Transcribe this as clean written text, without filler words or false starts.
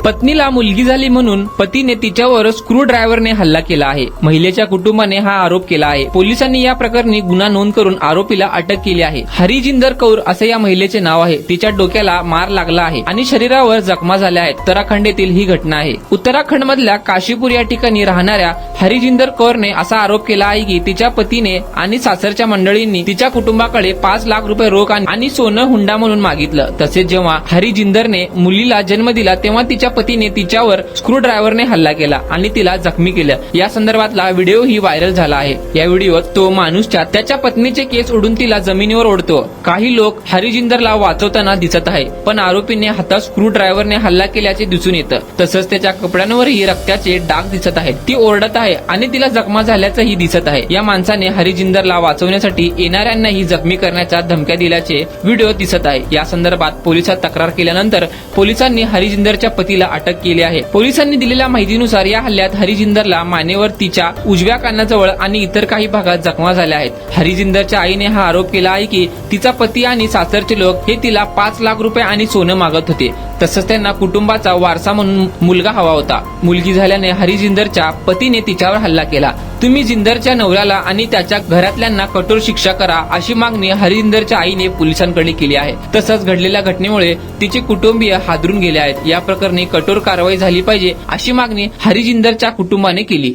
पत्नीला मुलगी झाली म्हणून पतीने तिच्यावर स्क्रू ड्रायव्हरने हल्ला केला आहे. महिलेच्या कुटुंबाने हा आरोप केला आहे. पोलिसांनी या प्रकरणी गुन्हा नोंद करून आरोपीला अटक केली आहे. हरिजिंदर कौर असे या महिलेचे नाव आहे. तिच्या डोक्याला मार लागला आहे आणि शरीरावर जखमा झाल्या आहेत. उत्तराखंड येथील ही घटना आहे. उत्तराखंड मधल्या काशीपूर या ठिकाणी राहणाऱ्या हरिजिंदर कौरने असा आरोप केला आहे की तिच्या पतीने आणि सासरच्या मंडळींनी तिच्या कुटुंबाकडे 5 लाख रुपये रोख आणि सोनं हुंडा म्हणून मागितलं. तसेच जेव्हा हरिजिंदरने मुलीला जन्म दिला तेव्हा तिच्या पतीने तिच्यावर स्क्रू ड्रायव्हरने हल्ला केला आणि तिला जखमी केलं. या संदर्भातला व्हिडिओ ही व्हायरल झाला आहे. या व्हिडिओत तो माणूसच्या त्याच्या पत्नीचे केस ओढून तिला जमिनीवर ओढतो. काही लोक हरिजिंदरला वाचवताना दिसत आहे, पण आरोपीने हातात स्क्रू ड्रायव्हरने हल्ला केल्याचे दिसून येतं. तसंच त्याच्या कपड्यांवरही रक्ताचे डाग दिसत आहेत. ती ओरडत आहे आणि तिला जखमा झाल्याचंही दिसत आहे. या माणसाने हरिजिंदरला वाचवण्यासाठी येणाऱ्यांनाही जखमी करण्याच्या धमक्या दिल्याचे व्हिडिओ दिसत आहे. या संदर्भात पोलिसात तक्रार केल्यानंतर पोलिसांनी हरिजिंदरच्या पतीला अटक केली आहे. पोलिसांनी दिलेल्या माहितीनुसार या हल्ल्यात हरिजिंदरला मानेवर, तिच्या उजव्या कानाजवळ आणि इतर काही भागात जखमा झाल्या आहेत. हरिजिंदरच्या आईने हा आरोप केला आहे की तिचा पती आणि सासरचे लोक हे तिला 5 लाख रुपये आणि सोनं मागत होते. तसंच त्यांना कुटुंबाचा वारसा म्हणून मुलगा हवा होता. मुलगी झाल्याने हरिजिंदरच्या पतीने तिच्यावर हल्ला केला. तुम्ही जिंदरच्या नवऱ्याला आणि त्याच्या घरातल्यांना कठोर शिक्षा करा अशी मागणी हरिजिंदरच्या आईने पोलिसांकडे केली आहे. तसंच घडलेल्या घटनेमुळे तिचे कुटुंबीय हादरून गेले आहेत. या प्रकरणी कठोर कारवाई झाली पाहिजे अशी मागणी हरिजिंदरच्या कुटुंबाने केली.